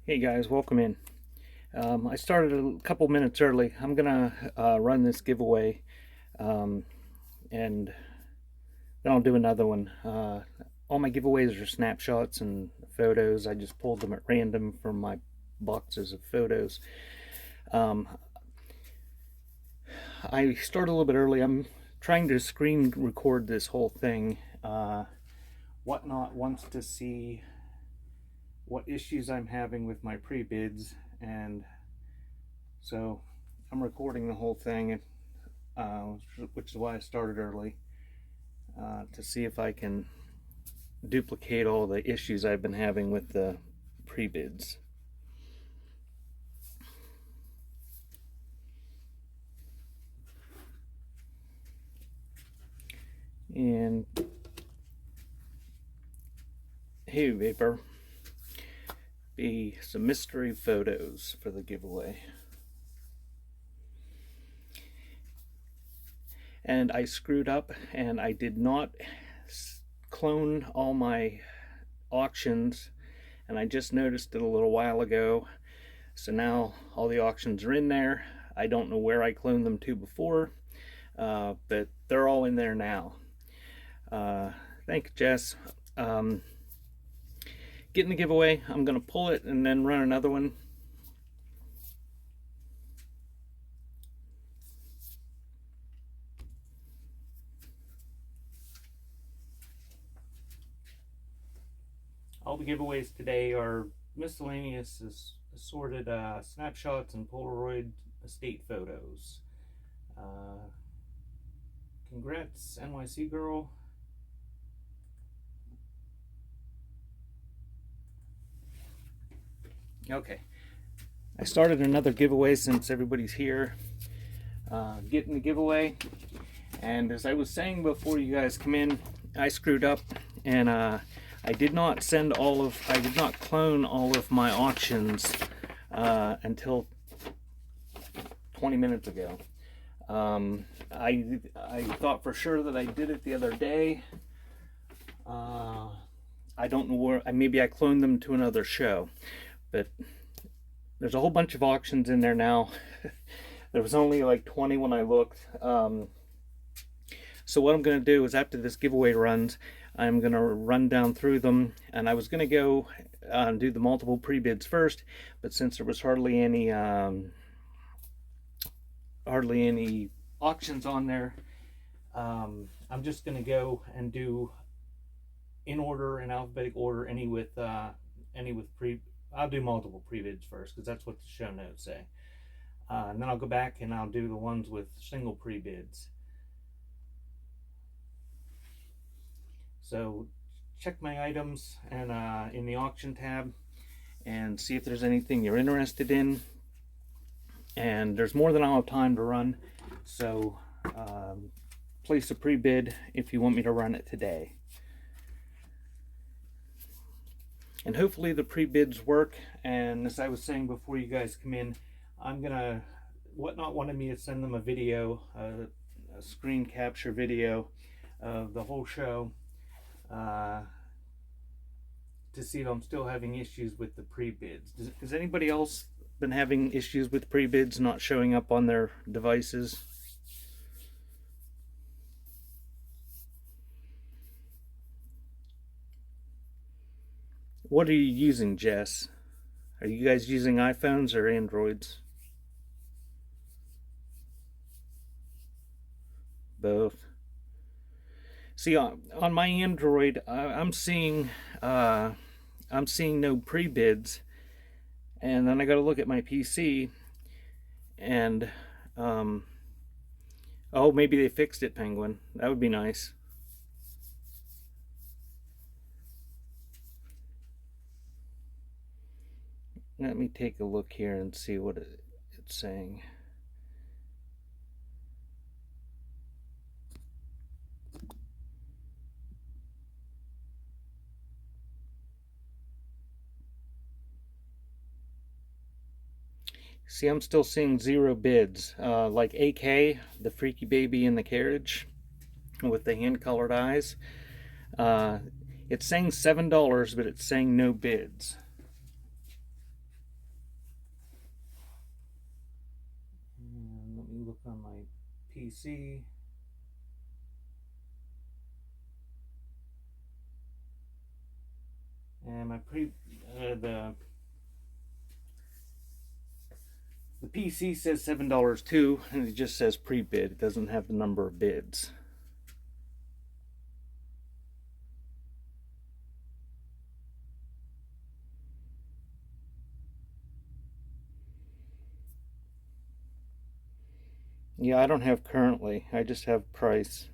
Hey guys, welcome in. I started a couple minutes early. I'm gonna run this giveaway, and then I'll do another one. All my giveaways are snapshots and photos. I just pulled them at random from my boxes of photos. I started a little bit early. I'm trying to screen record this whole thing. Whatnot wants to see what issues I'm having with my prebids, and so I'm recording the whole thing, which is why I started early, to see if I can duplicate all the issues I've been having with the prebids. And hey Vapor, be some mystery photos for the giveaway. And I screwed up and I did not clone all my auctions, and I just noticed it a little while ago. So now all the auctions are in there. I don't know where I cloned them to before, but they're all in there now. Thank you, Jess. Getting the giveaway, I'm gonna pull it and then run another one. All the giveaways today are miscellaneous assorted snapshots and Polaroid estate photos. Congrats, NYC girl. Okay, I started another giveaway since everybody's here. Getting the giveaway, and as I was saying before you guys come in, I screwed up, and I did not clone all of my auctions until 20 minutes ago. I thought for sure that I did it the other day. I don't know where, maybe I cloned them to another show, but there's a whole bunch of auctions in there now. There was only like 20 when I looked. So what I'm going to do is, after this giveaway runs, I'm going to run down through them, and I was going to go do the multiple pre-bids first, but since there was hardly any auctions on there, I'm just going to go and do in order, in alphabetic order, I'll do multiple pre-bids first, because that's what the show notes say. And then I'll go back and I'll do the ones with single pre-bids. So check my items and in the auction tab, and see if there's anything you're interested in. And there's more than I'll have time to run, so place a pre-bid if you want me to run it today. And hopefully the pre-bids work. And as I was saying before you guys come in, Whatnot wanted me to send them a video, a screen capture video of the whole show, to see if I'm still having issues with the pre-bids. Has anybody else been having issues with pre-bids not showing up on their devices? What are you using, Jess? Are you guys using iPhones or Androids? Both. See, on my Android, uh, I'm seeing no prebids, and then I got to look at my PC, and um, oh, maybe they fixed it, Penguin. That would be nice. Let me take a look here and see what it's saying. See, I'm still seeing 0 bids. Like AK, the freaky baby in the carriage with the hand-colored eyes. Uh, it's saying $7, but it's saying no bids. And let me look on my PC. And my the PC says $7 too, and it just says pre-bid. It doesn't have the number of bids. Yeah, I don't have currently. I just have price.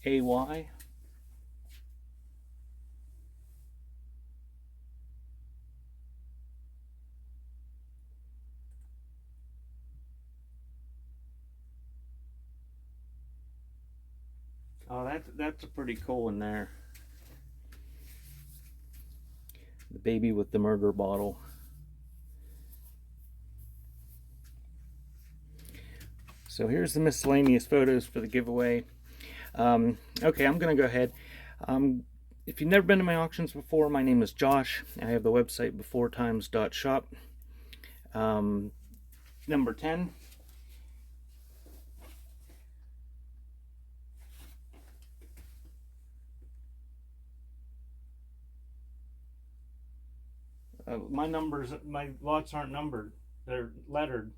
AY. Oh, that's a pretty cool one there. The baby with the murder bottle. So here's the miscellaneous photos for the giveaway. Okay, I'm gonna go ahead. If you've never been to my auctions before, my name is Josh. I have the website beforetimes.shop. Number 10. My lots aren't numbered. They're lettered.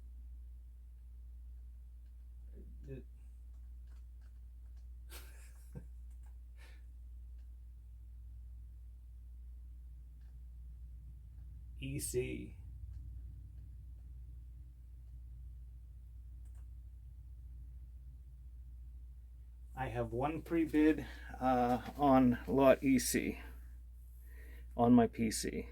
EC. I have one pre-bid on lot EC on my PC.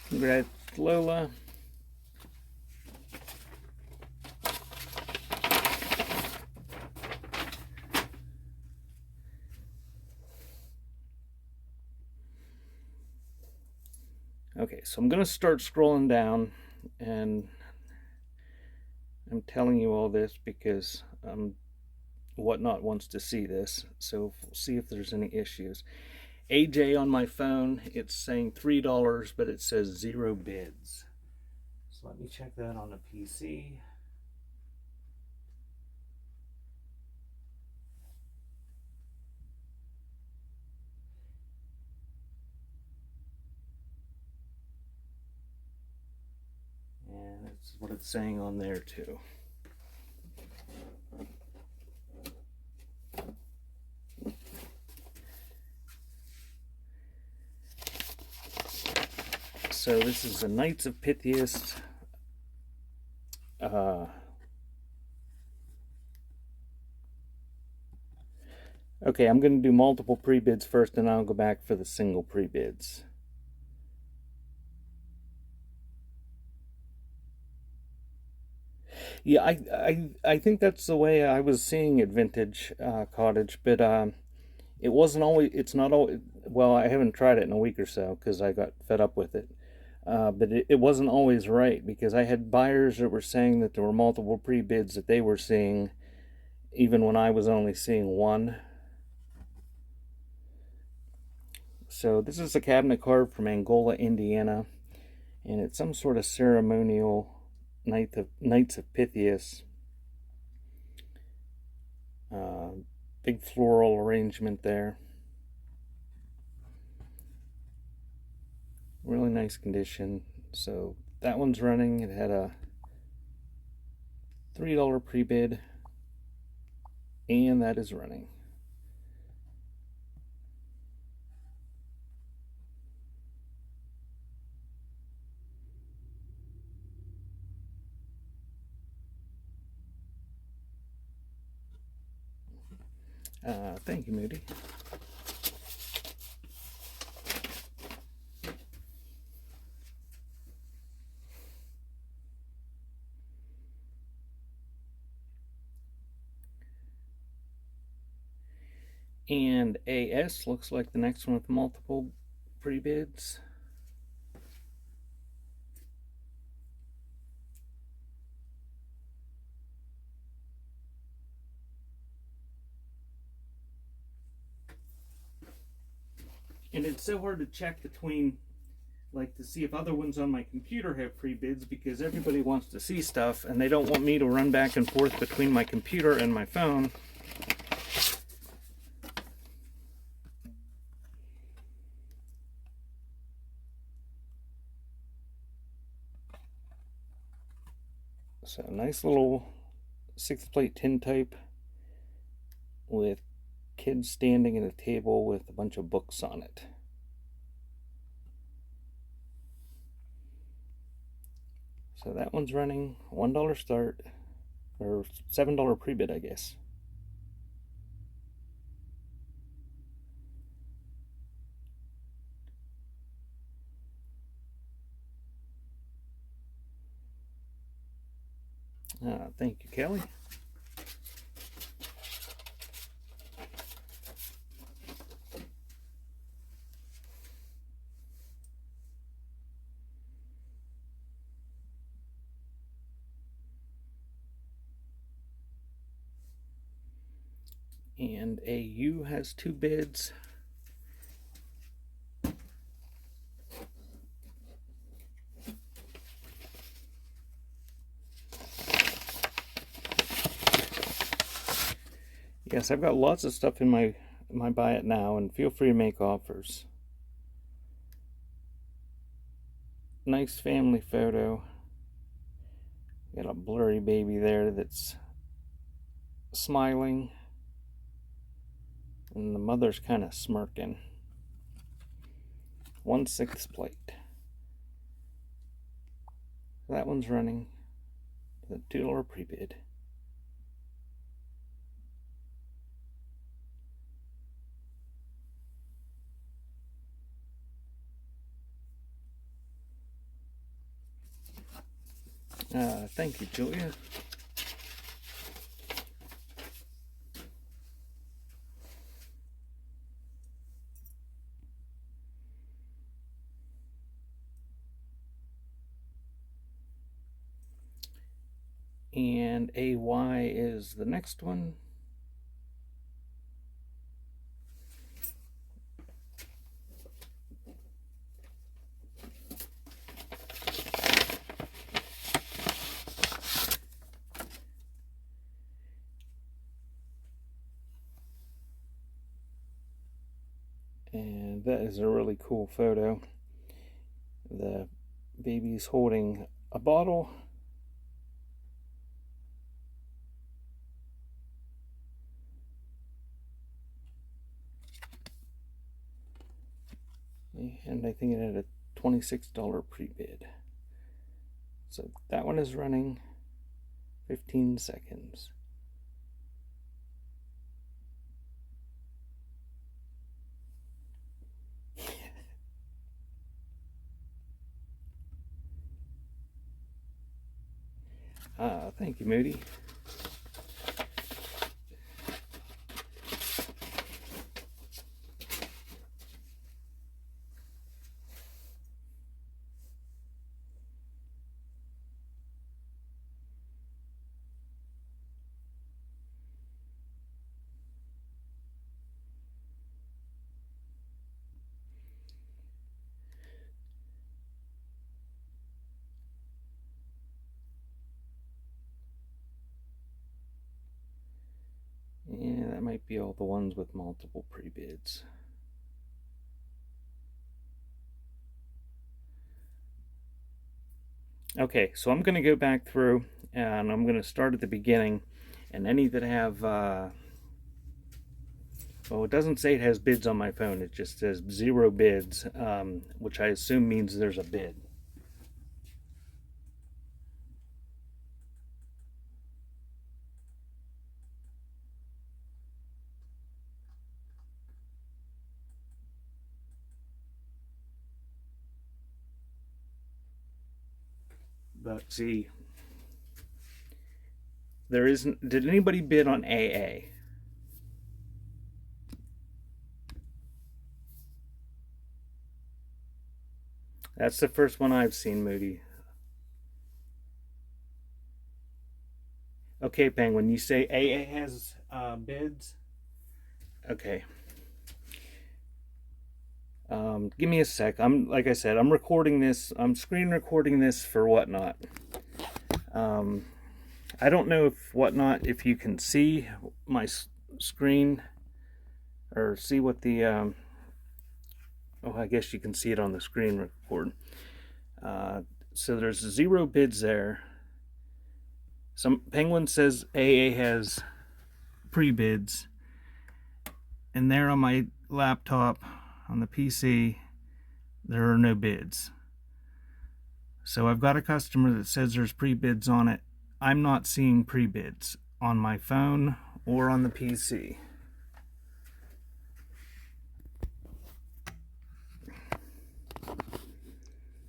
Congrats, Lola. Okay, so I'm going to start scrolling down, and I'm telling you all this because Whatnot wants to see this, so we'll see if there's any issues. AJ on my phone, it's saying $3, but it says 0 bids. So let me check that on the PC. And that's what it's saying on there too. So this is the Knights of Pythias. Okay, I'm going to do multiple pre-bids first, and I'll go back for the single pre-bids. Yeah, I think that's the way I was seeing it, Vintage Cottage, but it wasn't always. It's not always. Well, I haven't tried it in a week or so because I got fed up with it. But it wasn't always right, because I had buyers that were saying that there were multiple pre-bids that they were seeing, even when I was only seeing one. So this is a cabinet card from Angola, Indiana, and it's some sort of ceremonial Knights of Pythias. Big floral arrangement there. Really nice condition. So that one's running. It had a $3 pre-bid, and that is running. Thank you, Moody. And AS looks like the next one with multiple pre-bids. And it's so hard to check between, like, to see if other ones on my computer have pre-bids, because everybody wants to see stuff and they don't want me to run back and forth between my computer and my phone. So nice little 6th plate tintype with kids standing at a table with a bunch of books on it. So that one's running $1 start, or $7 pre-bid, I guess. Thank you, Kelly. And AU has 2 bids. Yes, I've got lots of stuff in my buy it now, and feel free to make offers. Nice family photo. Got a blurry baby there that's smiling, and the mother's kind of smirking. 1/6 plate. That one's running with a $2 pre-bid. Thank you, Julia. And AY is the next one. And that is a really cool photo. The baby's holding a bottle. And I think it had a $26 pre-bid. So that one is running 15 seconds. Thank you, Moody. might be all the ones with multiple prebids. Okay, so I'm going to go back through and I'm going to start at the beginning, and any that have well, it doesn't say it has bids on my phone, it just says 0 bids, which I assume means there's a bid. But see, there isn't. Did anybody bid on AA? That's the first one I've seen, Moody. Okay, Penguin, you say AA has bids? Okay. Give me a sec. Like I said, I'm recording this. I'm screen recording this for Whatnot. I don't know if Whatnot, if you can see my screen or see what the. Oh, I guess you can see it on the screen record. So there's 0 bids there. Some Penguin says AA has pre-bids, and there on my laptop, on the PC, there are no bids. So I've got a customer that says there's pre-bids on it. I'm not seeing pre-bids on my phone or on the PC.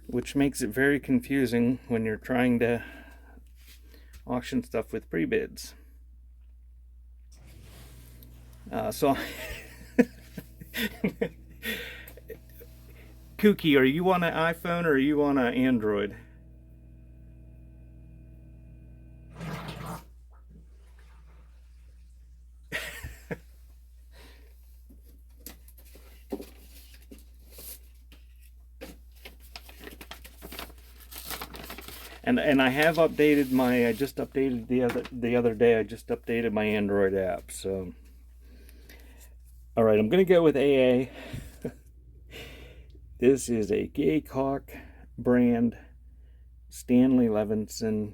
Which makes it very confusing when you're trying to auction stuff with pre-bids. So Kooky, are you on an iPhone or are you on an Android? And I have updated my. I just updated the other day. I just updated my Android app. So, all right, I'm gonna go with AA. This is a Gaycock brand, Stanley Levinson,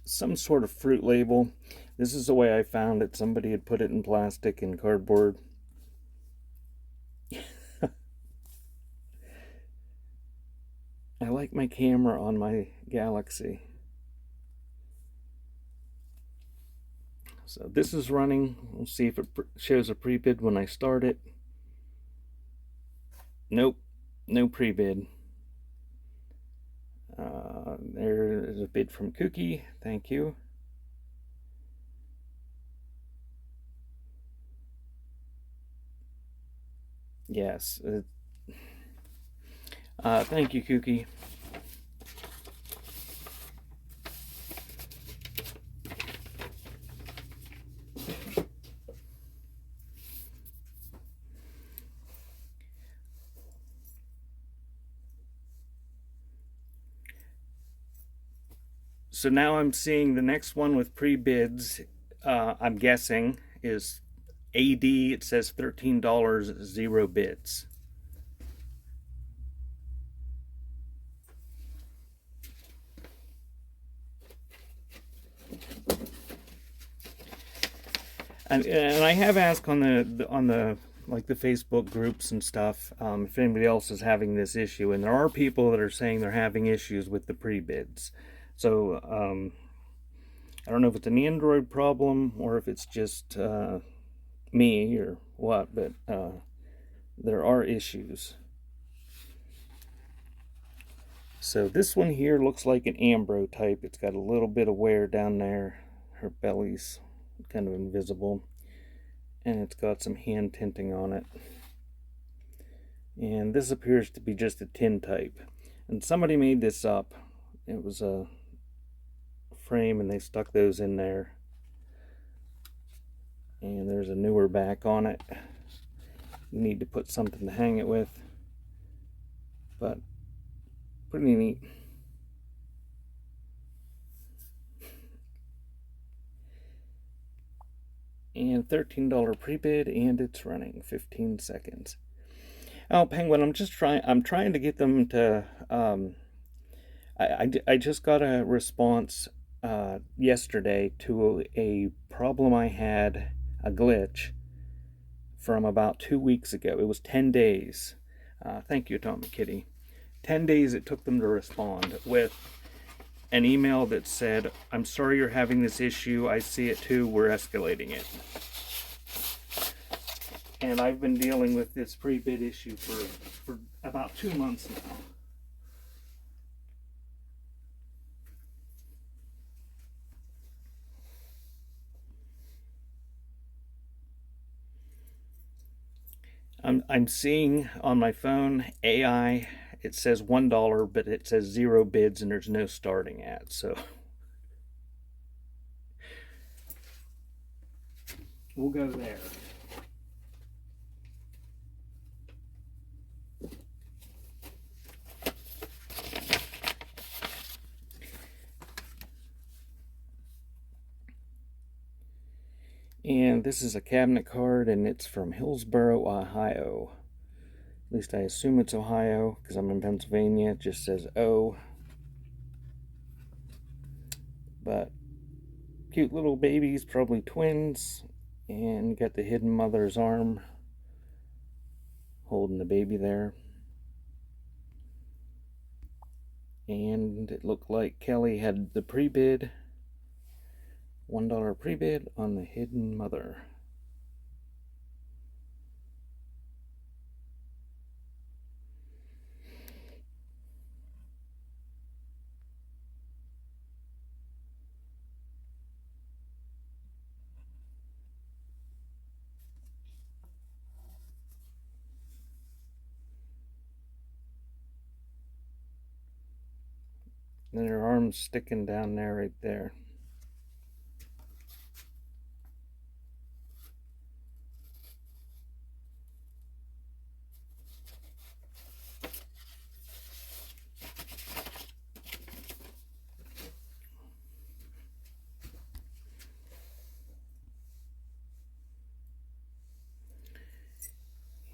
some sort of fruit label. This is the way I found it. Somebody had put it in plastic and cardboard. I like my camera on my Galaxy. So this is running. We'll see if it shows a pre-bid when I start it. Nope, no pre-bid. There is a bid from Kooky. Thank you. Yes. Thank you, Kooky. So now I'm seeing the next one with pre-bids, I'm guessing, is AD. It says $13, 0 bids. And I have asked on the like the Facebook groups and stuff, if anybody else is having this issue, and there are people that are saying they're having issues with the pre-bids. So I don't know if it's an Android problem or if it's just me or what, but there are issues. So this one here looks like an Ambro type. It's got a little bit of wear down there. Her belly's kind of invisible, and it's got some hand tinting on it. And this appears to be just a tin type, and somebody made this up. It was a frame and they stuck those in there, and there's a newer back on it. You need to put something to hang it with, but pretty neat. And $13 pre-bid, and it's running 15 seconds. Oh, Penguin, I'm trying to get them to, I just got a response yesterday to a problem I had, a glitch, from about 2 weeks ago. It was 10 days. Thank you, Tommy Kitty. 10 days it took them to respond with an email that said, "I'm sorry you're having this issue. I see it too. We're escalating it." And I've been dealing with this pre-bid issue for about 2 months now. I'm seeing on my phone AI, it says $1, but it says 0 bids and there's no starting at. So we'll go there. And this is a cabinet card, and it's from Hillsboro, Ohio. At least I assume it's Ohio, because I'm in Pennsylvania. It just says O. But cute little babies, probably twins. And you got the hidden mother's arm holding the baby there. And it looked like Kelly had the pre-bid, $1 pre-bid on the hidden mother. And her arm's sticking down there, right there.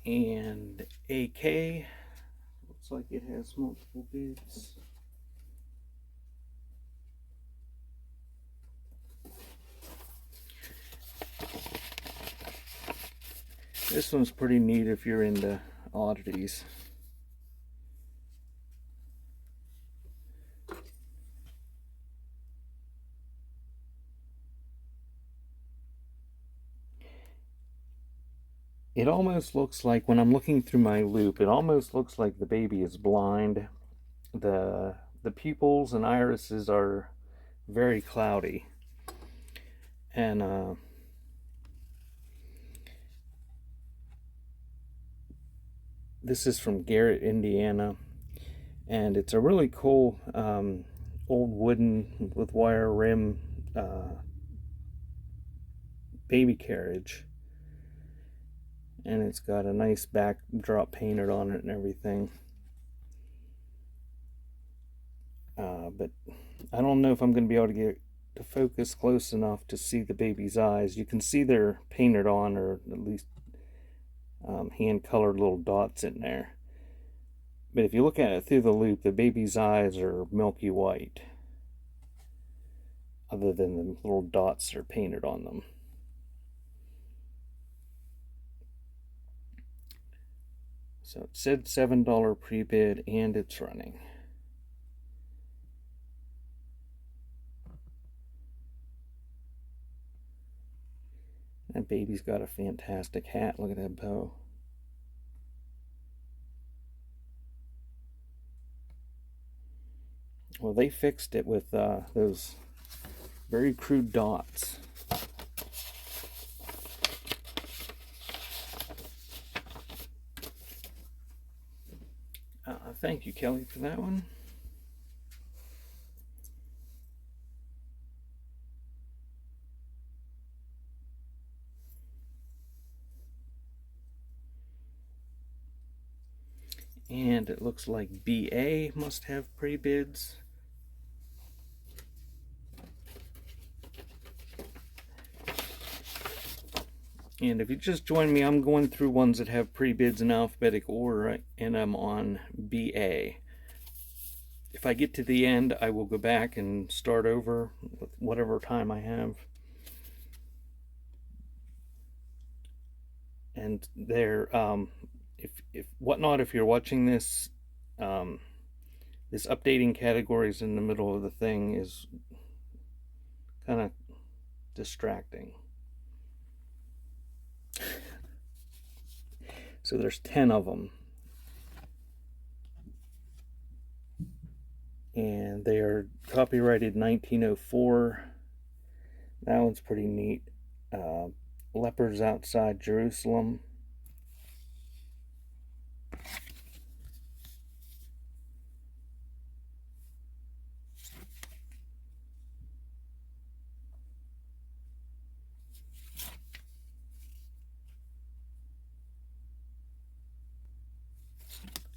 And AK, looks like it has multiple bids. This one's pretty neat if you're into oddities. It almost looks like, when I'm looking through my loop, it almost looks like the baby is blind. The pupils and irises are very cloudy. And this is from Garrett, Indiana. And it's a really cool old wooden with wire rim baby carriage. And it's got a nice backdrop painted on it and everything. But I don't know if I'm going to be able to get to focus close enough to see the baby's eyes. You can see they're painted on, or at least hand colored little dots in there. But if you look at it through the loop, the baby's eyes are milky white, other than the little dots that are painted on them. So it said $7 pre-bid, and it's running. That baby's got a fantastic hat. Look at that bow. Well, they fixed it with those very crude dots. Thank you, Kelly, for that one. And it looks like BA must have pre-bids. And if you just join me, I'm going through ones that have prebids in alphabetic order, and I'm on BA. If I get to the end, I will go back and start over with whatever time I have. And there, if whatnot, if you're watching this, this updating categories in the middle of the thing is kind of distracting. So there's 10 of them. And they are copyrighted 1904. That one's pretty neat. Lepers Outside Jerusalem.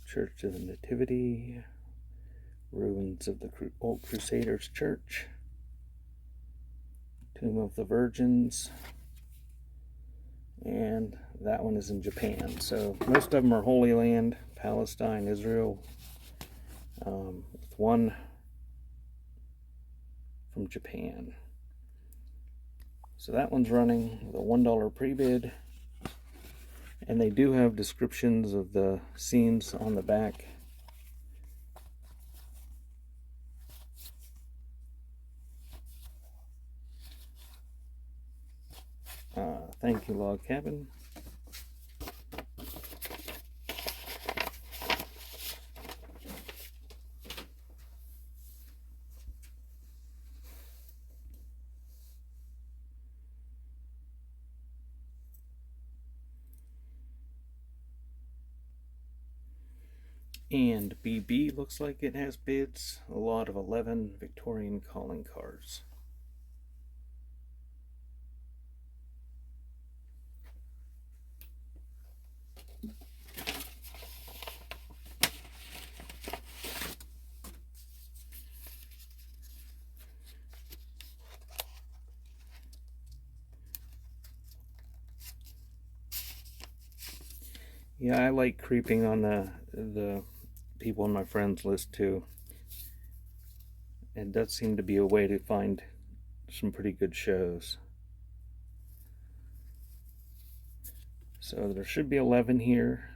Church of the Nativity. Ruins of the Old Crusaders Church. Tomb of the Virgins. And that one is in Japan. So most of them are Holy Land, Palestine, Israel, with one from Japan. So that one's running with a $1 pre-bid. And they do have descriptions of the scenes on the back. Thank you, Log Cabin. And BB looks like it has bids. A lot of 11 Victorian calling cards. Yeah, I like creeping on the people on my friends list too. It does seem to be a way to find some pretty good shows. So there should be 11 here.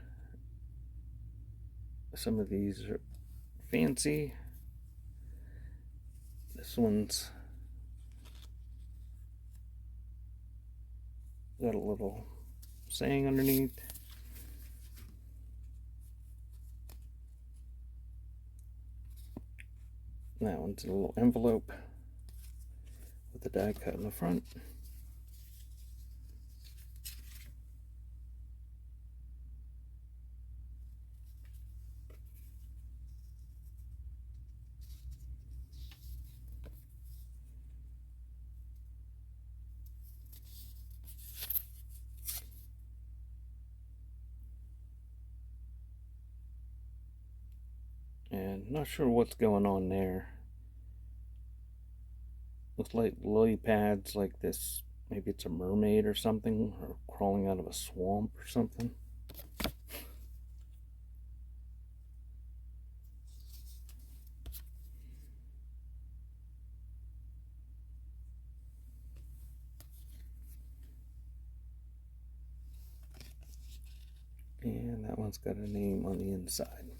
Some of these are fancy. This one's got a little saying underneath. That one's a little envelope with the die cut in the front. And not sure what's going on there. Looks like lily pads like this. Maybe it's a mermaid or something, or crawling out of a swamp or something. And that one's got a name on the inside.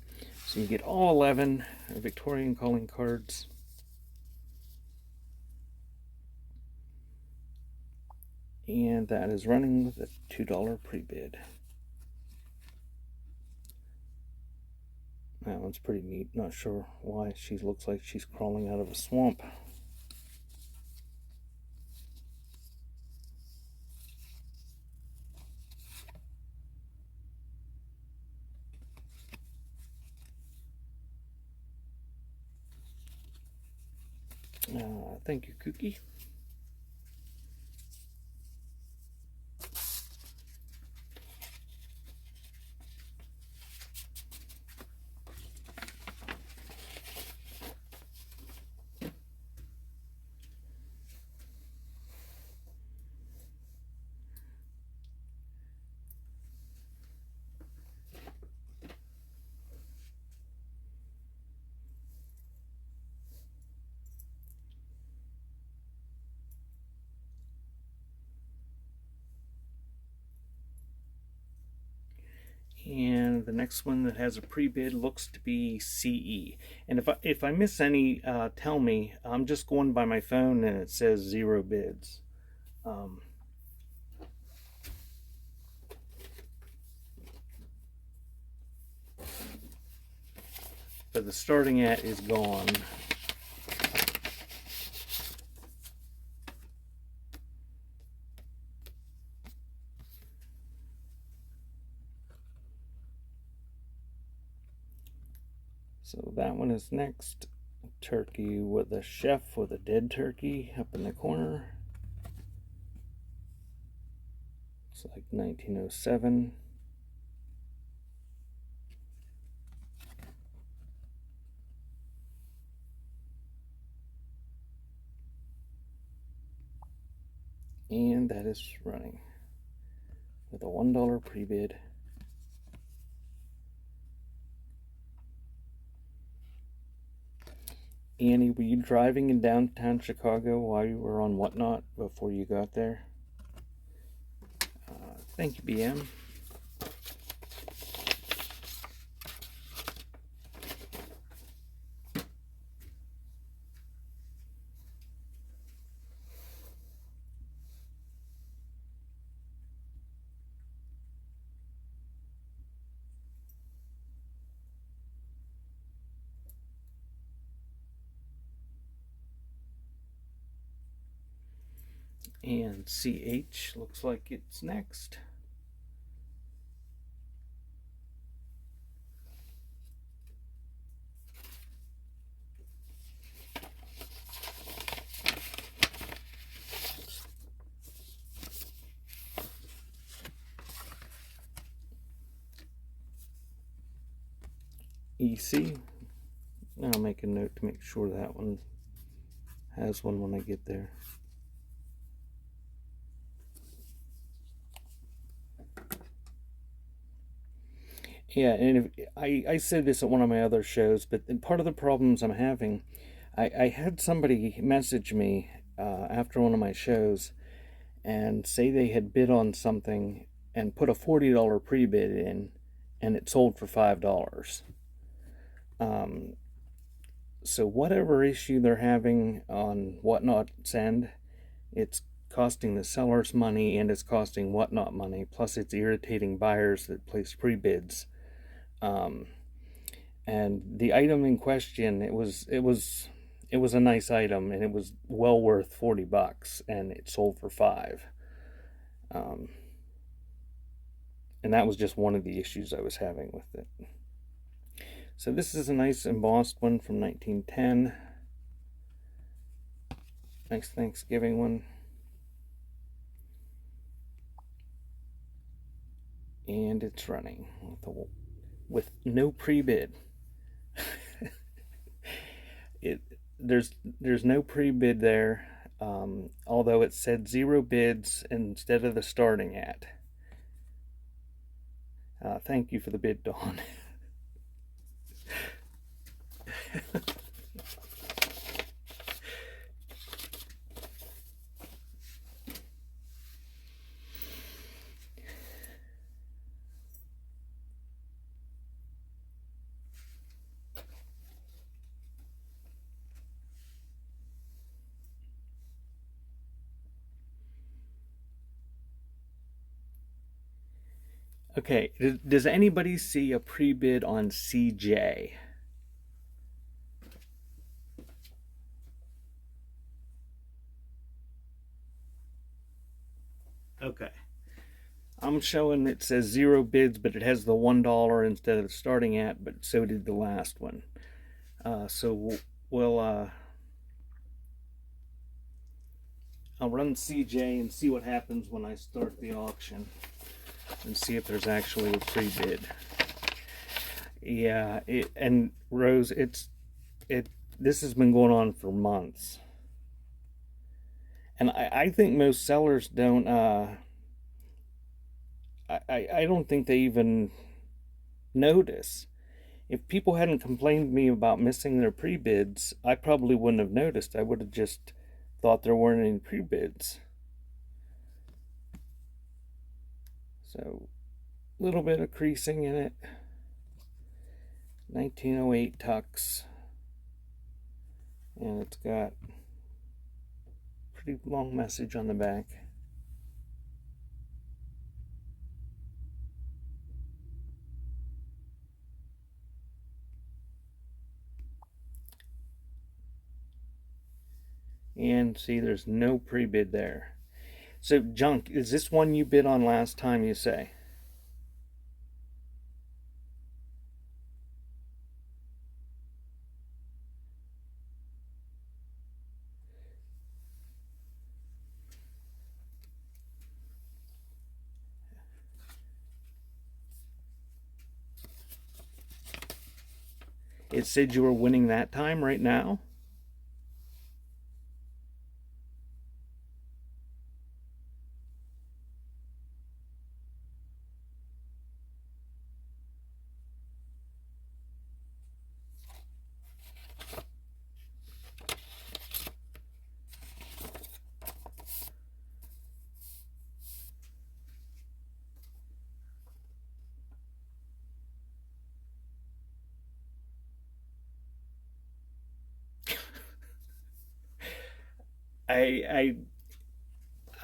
So you get all 11 Victorian calling cards. And that is running with a $2 pre-bid. That one's pretty neat. Not sure why she looks like she's crawling out of a swamp. Thank you, Cookie. next one that has a pre-bid looks to be CE. And if I miss any, tell me. I'm just going by my phone and it says 0 bids. But the starting at is gone. So that one is next. Turkey with a chef with a dead turkey up in the corner. It's like 1907. And that is running with a $1 pre-bid. Annie, were you driving in downtown Chicago while you were on Whatnot before you got there? Thank you, BM. And CH looks like it's next. EC. I'll make a note to make sure that one has one when I get there. Yeah, and I said this at one of my other shows, but part of the problems I'm having, I had somebody message me after one of my shows and say they had bid on something and put a $40 pre-bid in, and it sold for $5. So whatever issue they're having on Whatnot's end, it's costing the sellers money and it's costing Whatnot money. Plus, it's irritating buyers that place pre-bids. And the item in question, it was a nice item and it was well worth $40, and it sold for $5. And that was just one of the issues I was having with it. So this is a nice embossed one from 1910. Nice Thanksgiving one. And it's running with no pre-bid. There's no pre-bid there, although it said 0 bids instead of the starting at. Thank you for the bid, Dawn. Okay, does anybody see a pre-bid on CJ? Okay. I'm showing it says 0 bids, but it has the $1 instead of the starting at, but so did the last one. So we'll I'll run CJ and see what happens when I start the auction and see if there's actually a pre-bid. Yeah, and Rose, this has been going on for months. And I think most sellers don't I don't think they even notice. If people hadn't complained to me about missing their pre-bids, I probably wouldn't have noticed. I would have just thought there weren't any pre-bids. So, a little bit of creasing in it. 1908 tux. And it's got a pretty long message on the back. And see, there's no pre-bid there. So, Junk, is this one you bid on last time, you say? It said you were winning that time right now?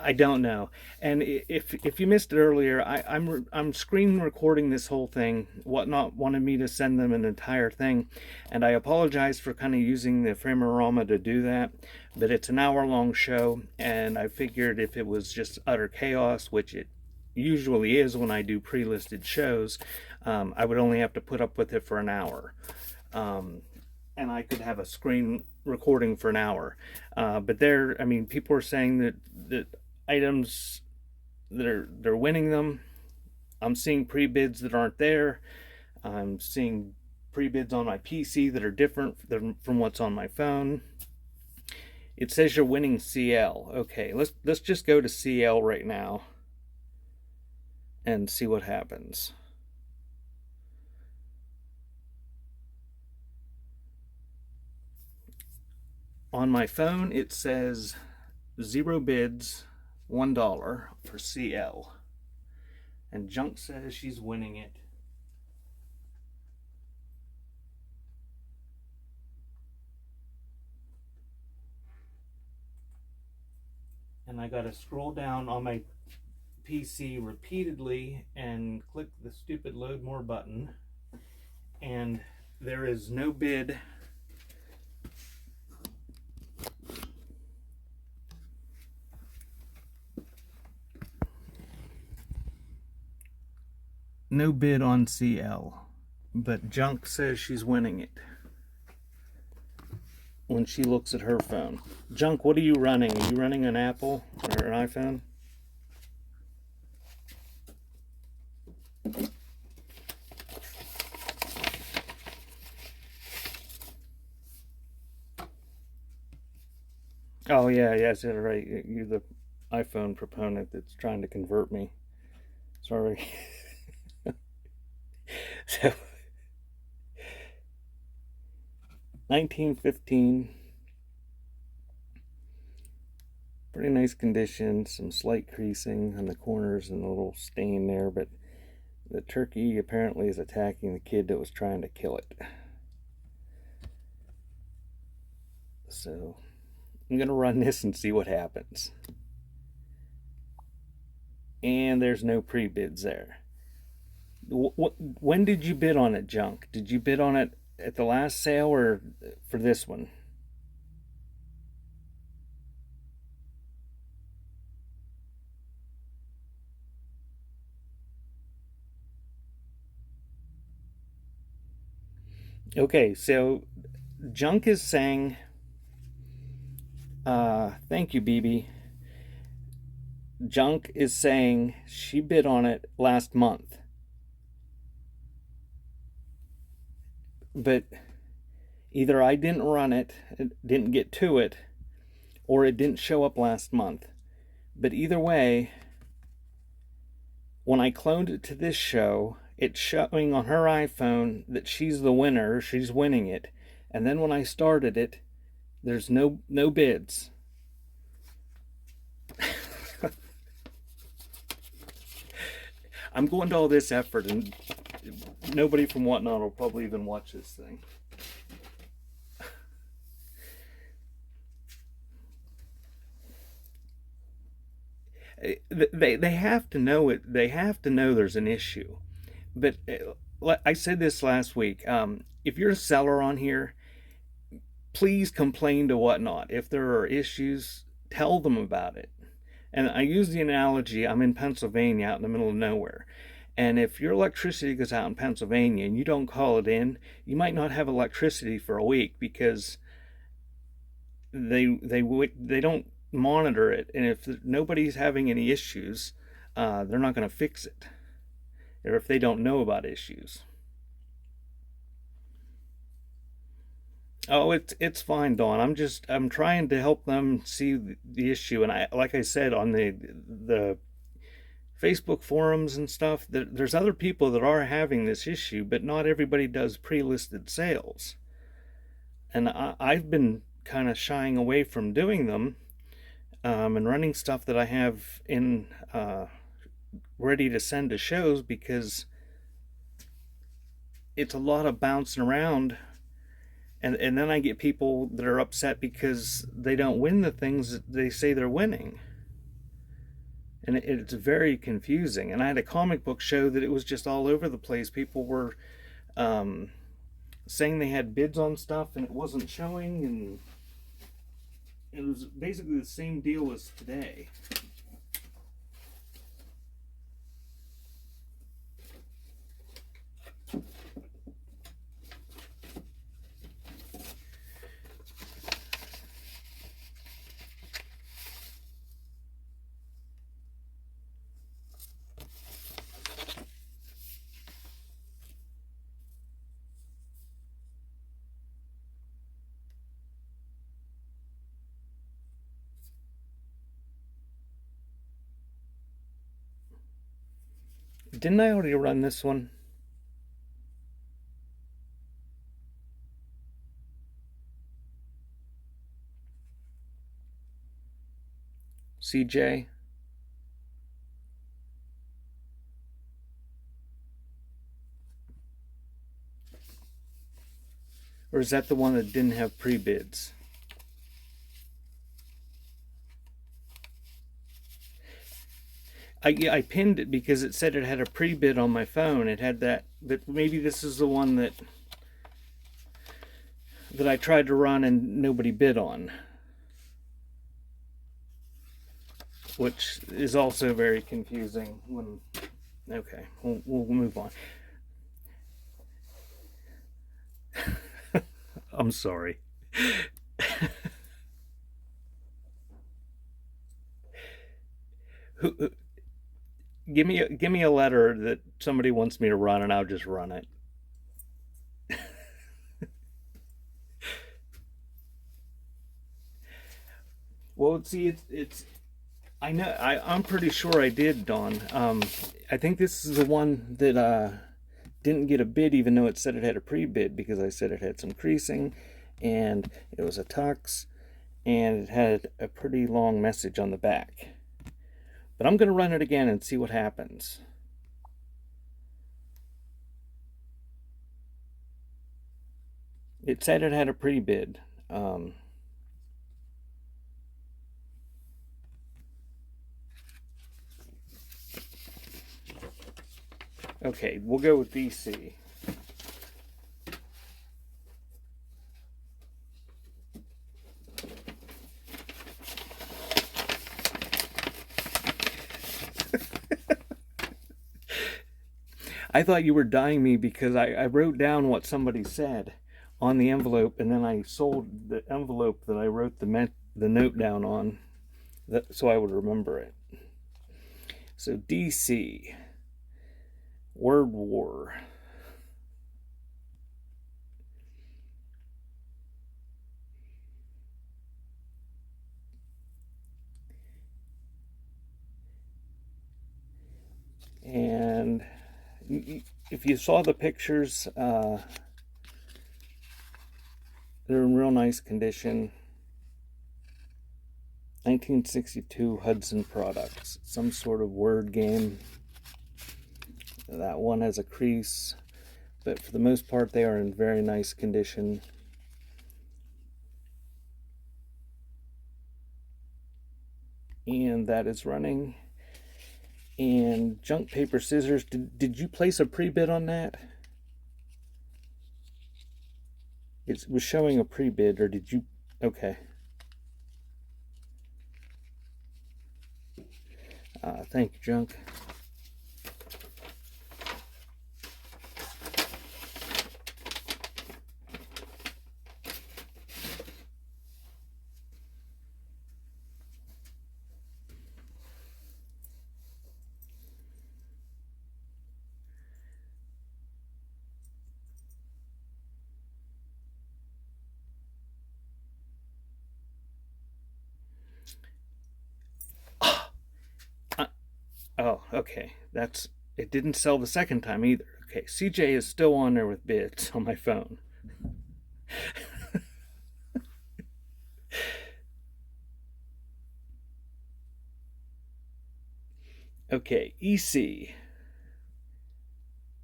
I don't know. And if you missed it earlier, I'm screen recording this whole thing. Whatnot wanted me to send them an entire thing, and I apologize for kind of using the Framerama to do that. But it's an hour-long show, and I figured if it was just utter chaos, which it usually is when I do pre-listed shows, I would only have to put up with it for an hour. And I could have a screen recording for an hour. But I mean, people are saying that items they're winning them. I'm seeing pre-bids that aren't there. I'm seeing pre-bids on my PC that are different from what's on my phone. It says you're winning CL. Okay, let's just go to CL right now and see what happens. On my phone, it says 0 bids, $1 for CL. And Junk says she's winning it. And I gotta scroll down on my PC repeatedly and click the stupid load more button. And there is no bid. No bid on CL, but Junk says she's winning it when she looks at her phone. Junk, what are you running? Are you running an Apple or an iPhone? Oh yeah, yes, right. You're the iPhone proponent that's trying to convert me. Sorry. So 1915, pretty nice condition, some slight creasing on the corners and a little stain there, but the turkey apparently is attacking the kid that was trying to kill it. So I'm gonna run this and see what happens. And there's no pre-bids there. When did you bid on it, Junk? Did you bid on it at the last sale or for this one? Okay, so Junk is saying, thank you, BB. Junk is saying she bid on it last month. But either I didn't run it, didn't get to it, or it didn't show up last month. But either way, when I cloned it to this show, it's showing on her iPhone that she's the winner, she's winning it. And then when I started it, there's no bids. I'm going to all this effort and nobody from Whatnot will probably even watch this thing. They have to know it. They have to know there's an issue. But I said this last week. If you're a seller on here, please complain to Whatnot. If there are issues, tell them about it. And I use the analogy, I'm in Pennsylvania out in the middle of nowhere. And if your electricity goes out in Pennsylvania and you don't call it in, you might not have electricity for a week because they don't monitor it. And if nobody's having any issues, they're not going to fix it. Or if they don't know about issues. Oh, it's fine, Dawn. I'm trying to help them see the issue, and like I said on the Facebook forums and stuff, there's other people that are having this issue, but not everybody does pre-listed sales, and I've been kind of shying away from doing them, and running stuff that I have in ready to send to shows because it's a lot of bouncing around. And then I get people that are upset because they don't win the things that they say they're winning. And it's very confusing. And I had a comic book show that it was just all over the place. People were saying they had bids on stuff and it wasn't showing. And it was basically the same deal as today. Didn't I already run this one? CJ? Or is that the one that didn't have prebids? I pinned it because it said it had a pre-bid on my phone. It had that, but maybe this is the one that I tried to run and nobody bid on, which is also very confusing. Okay, we'll move on. I'm sorry. Give me a letter that somebody wants me to run, and I'll just run it. Well, see, I know I'm pretty sure I did, Dawn. I think this is the one that didn't get a bid, even though it said it had a pre-bid, because I said it had some creasing, and it was a tux, and it had a pretty long message on the back. But I'm going to run it again and see what happens. It said it had a pre-bid. Okay, we'll go with DC. I thought you were dying me because I wrote down what somebody said on the envelope, and then I sold the envelope that I wrote the note down on, so I would remember it. So DC, word war. And if you saw the pictures, they're in real nice condition. 1962 Hudson products, some sort of word game. That one has a crease, but for the most part they are in very nice condition. And that is running. And junk paper scissors, did you place a pre-bid on that? It was showing a pre-bid, or did you? Okay. Thank you, junk. Oh, okay. It didn't sell the second time either. Okay, CJ is still on there with bids on my phone. Okay, EC.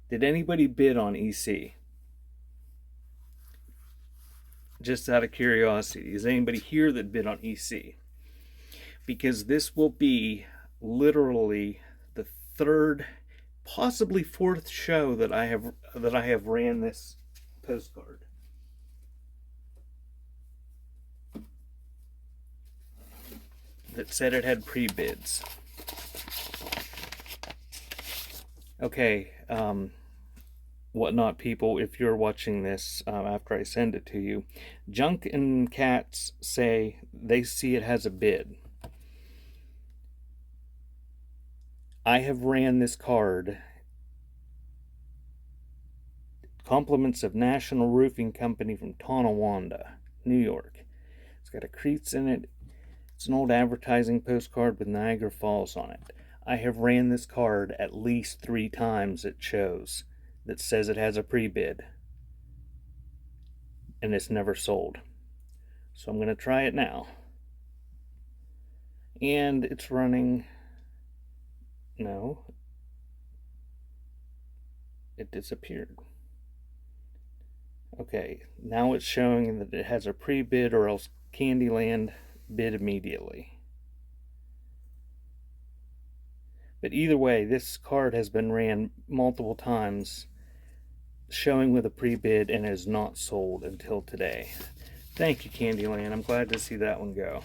Did anybody bid on EC? Just out of curiosity, is anybody here that bid on EC? Because this will be literally the third, possibly fourth show that I have ran this postcard. That said it had pre-bids. Okay, whatnot people, if you're watching this after I send it to you, Junk and Cats say they see it has a bid. I have ran this card, compliments of National Roofing Company from Tonawanda, New York. It's got a crease in it. It's an old advertising postcard with Niagara Falls on it. I have ran this card at least 3 times at shows that says it has a pre-bid, and it's never sold. So I'm going to try it now. And it's running. No. It disappeared. Okay, now it's showing that it has a pre-bid, or else Candyland bid immediately. But either way, this card has been ran multiple times, showing with a pre-bid, and is not sold until today. Thank you, Candyland. I'm glad to see that one go.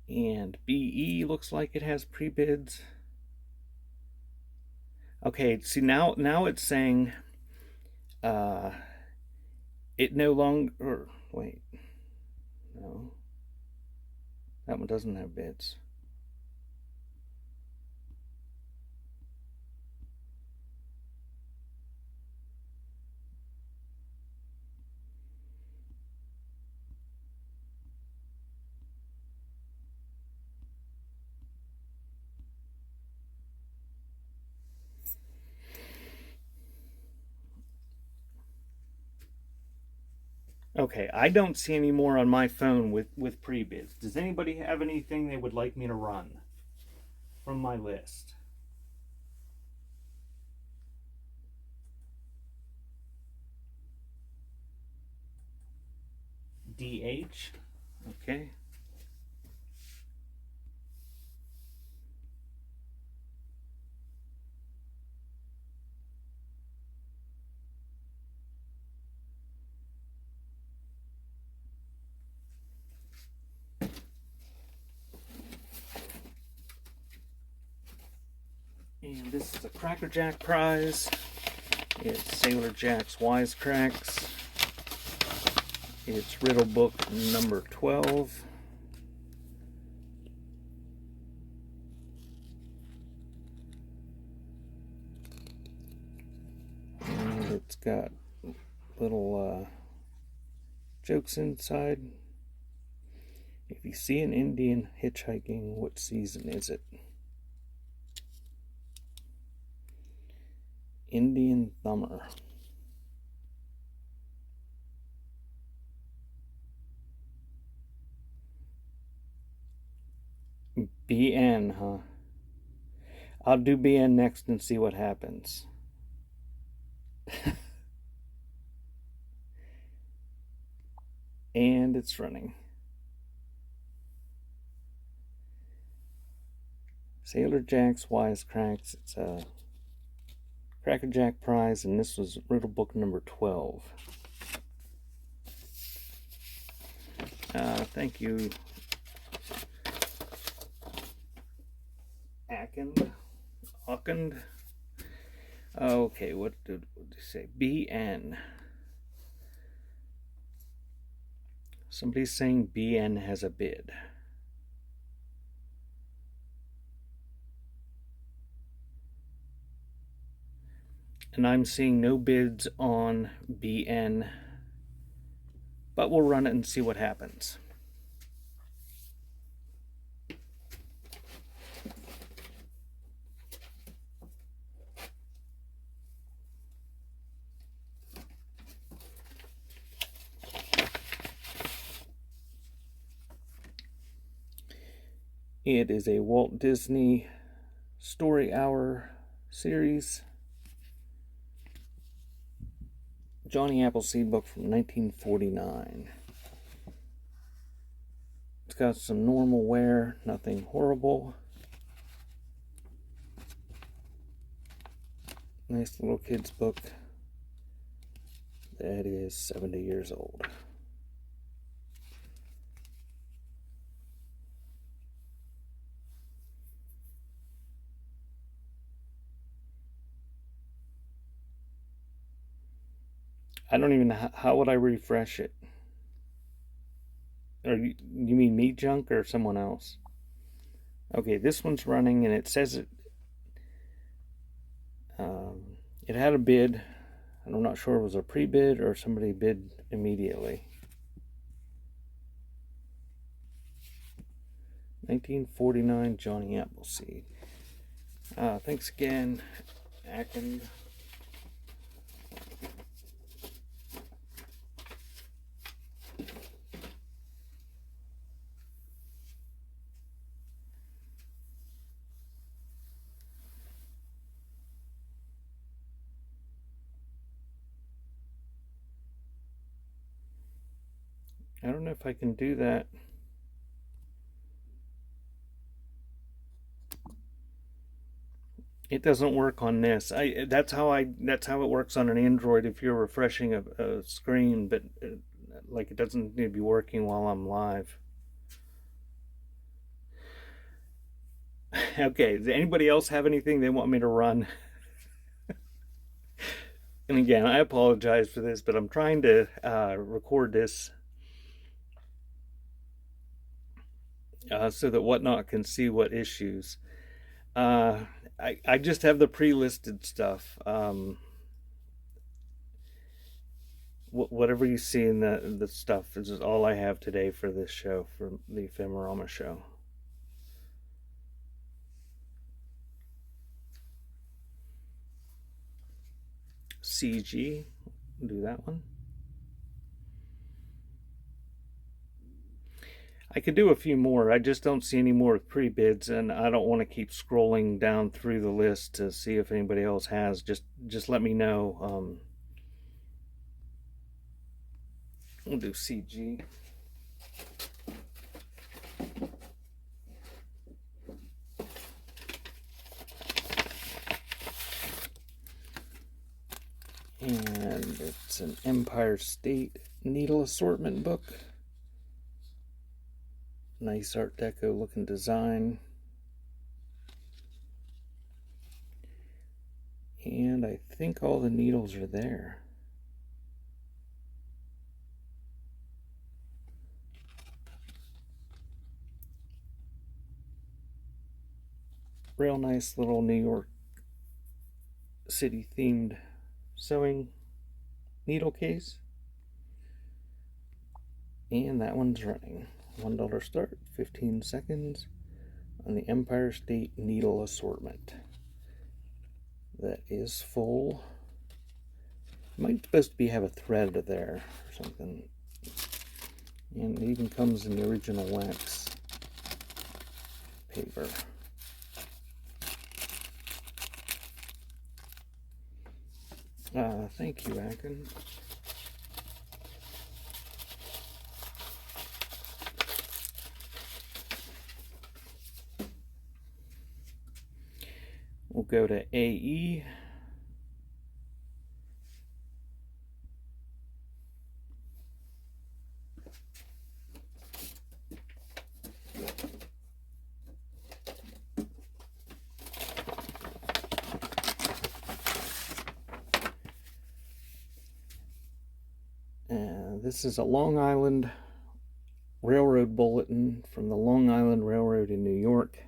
And BE looks like it has pre-bids. Okay, see now it's saying it no longer, wait, no, that one doesn't have bids. Okay, I don't see any more on my phone with pre-bids. Does anybody have anything they would like me to run from my list? DH? Okay. And this is a Cracker Jack prize. It's Sailor Jack's Wisecracks. It's Riddle Book number 12. And it's got little jokes inside. If you see an Indian hitchhiking, what season is it? Indian Thumber. BN, huh? I'll do BN next and see what happens. And it's running. Sailor Jack's Wisecracks. It's a Cracker Jack prize, and this was riddle book number 12. Thank you, Ackend. Okay, what did you say? BN. Somebody's saying BN has a bid. And I'm seeing no bids on BN, but we'll run it and see what happens. It is a Walt Disney Story Hour series. Johnny Appleseed book from 1949. It's got some normal wear, nothing horrible. Nice little kid's book that is 70 years old. I don't even know how would I refresh it. Or you mean me, Junk, or someone else? Okay, this one's running, and it says it had a bid. I'm not sure it was a pre-bid or somebody bid immediately. 1949 Johnny Appleseed. Thanks again, Ackend. I don't know if I can do that. It doesn't work on this. That's how it works on an Android if you're refreshing a screen, but like it doesn't need to be working while I'm live. Okay, does anybody else have anything they want me to run? And again, I apologize for this, but I'm trying to record this so that Whatnot can see what issues. I just have the pre-listed stuff. Whatever you see in the stuff is all I have today for this show, for the Ephemerama show. CG, do that one. I could do a few more. I just don't see any more pre-bids, and I don't want to keep scrolling down through the list to see if anybody else has. Just let me know. We'll do CG. And it's an Empire State Needle Assortment book. Nice Art Deco looking design. And I think all the needles are there. Real nice little New York City themed sewing needle case. And that one's running. $1 start, 15 seconds on the Empire State Needle Assortment. that is full. It might supposed to be have a thread there or something. And it even comes in the original wax paper. Thank you, Akron. We'll go to AE. This is a Long Island Railroad bulletin from the Long Island Railroad in New York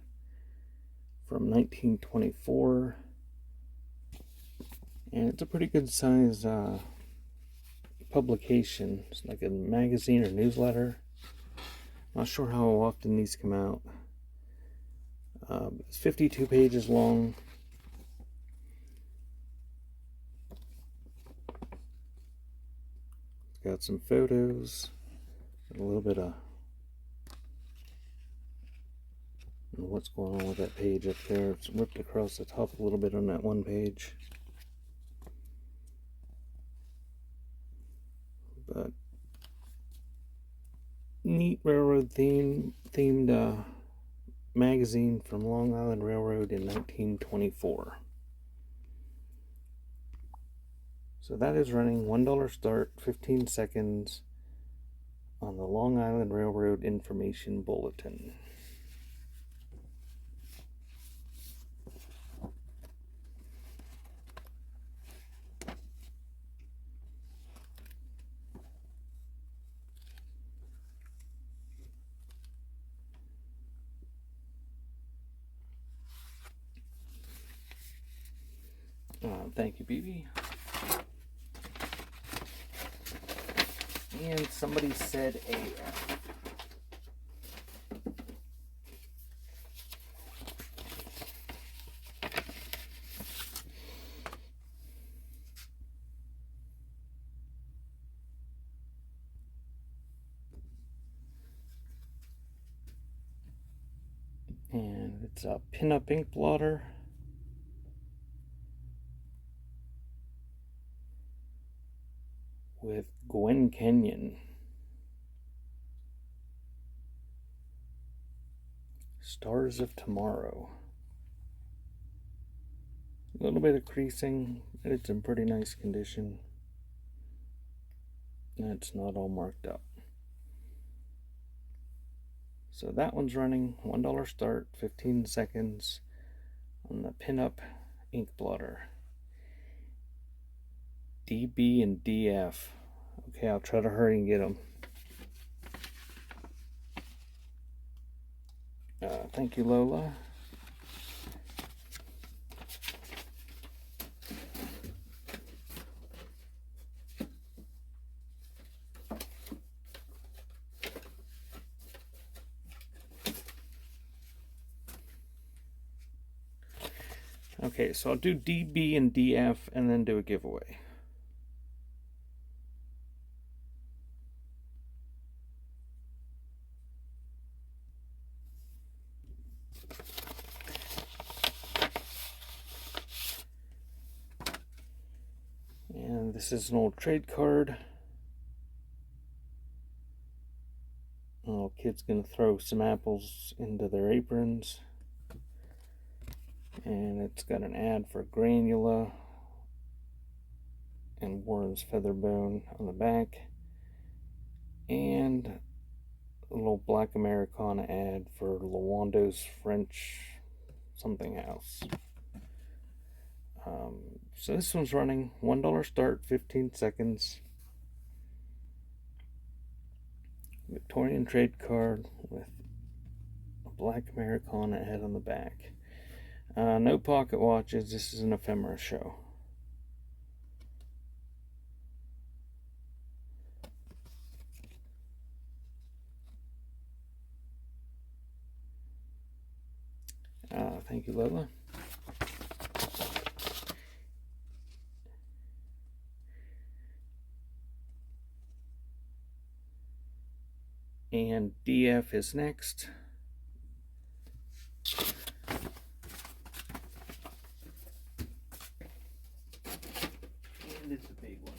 from 1924. And it's a pretty good size publication. It's like a magazine or newsletter. Not sure how often these come out. It's 52 pages long. It's got some photos, and a little bit of what's going on with that page up there. It's ripped across the top a little bit on that one page. But neat railroad themed magazine from Long Island Railroad in 1924. So that is running $1 start, 15 seconds on the Long Island Railroad Information Bulletin. Thank you, BB. And somebody said AF. And it's a pinup ink blotter. With Gwen Kenyon. Stars of Tomorrow. A little bit of creasing, but it's in pretty nice condition. And it's not all marked up. So that one's running $1 start, 15 seconds on the pinup ink blotter. DB and DF. Okay, I'll try to hurry and get them. Thank you, Lola. Okay, so I'll do DB and DF and then do a giveaway. And this is an old trade card. A little kid's gonna throw some apples into their aprons. And it's got an ad for Granula and Warren's Featherbone on the back. And a little Black Americana ad for Lawando's French something house. So this one's running $1 start, 15 seconds. Victorian trade card with a Black Americana ad on the back. No pocket watches. This is an ephemera show. Thank you, Lola. And DF is next. And it's a big one.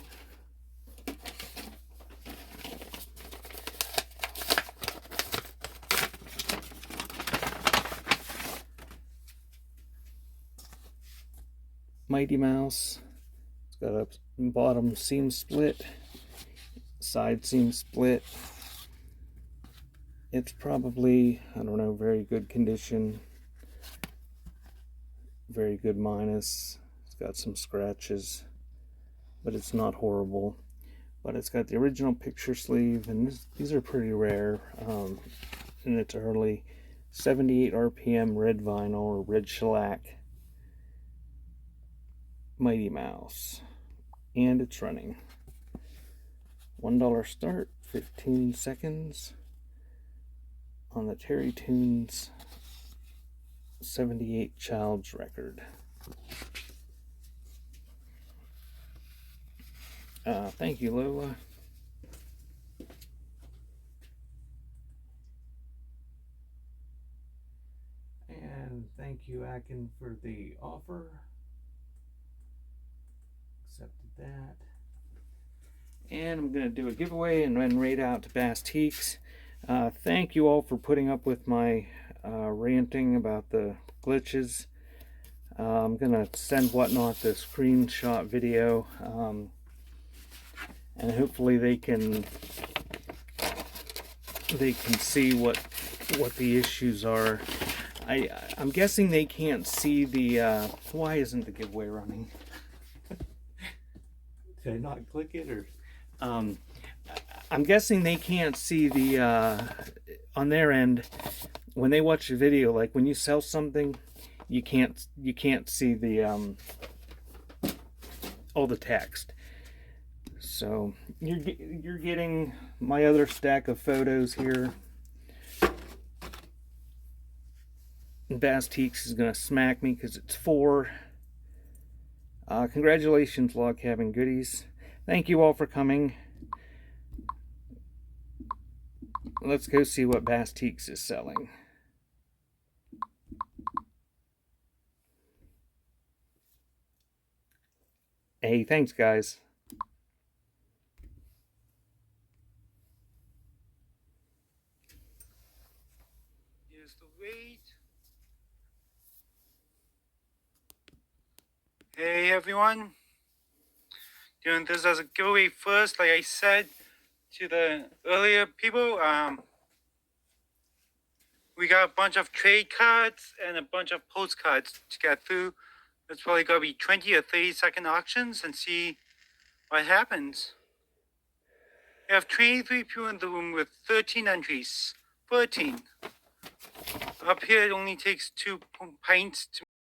Mighty Mouse. It's got a bottom seam split, side seam split. It's probably, I don't know, very good condition. Very good minus. It's got some scratches, but it's not horrible. But it's got the original picture sleeve, and these are pretty rare. And it's early 78 RPM red vinyl or red shellac Mighty Mouse, and it's running. $1 start, 15 seconds on the Terry Tunes 78 Childs record. Thank you, Lola. And thank you, Akin, for the offer. Accepted that. And I'm going to do a giveaway and then raid out to Bastiques. Thank you all for putting up with my ranting about the glitches. I'm going to send Whatnot the screenshot video. And hopefully they can see what the issues are. I'm guessing they can't see the why isn't the giveaway running? Did I not click it, or I'm guessing they can't see the on their end when they watch the video. Like when you sell something, you can't see the all the text. So you're getting my other stack of photos here. Bastiques is gonna smack me because it's 4. Congratulations, Log Cabin Goodies. Thank you all for coming. Let's go see what Bastiques is selling. Hey, thanks, guys. Here's the weight. Hey everyone, doing this as a giveaway first. Like I said to the earlier people, we got a bunch of trade cards and a bunch of postcards to get through. It's probably gonna be 20 or 30-second auctions and see what happens. We have 23 people in the room with 13 entries. 13. Up here it only takes 2 pints to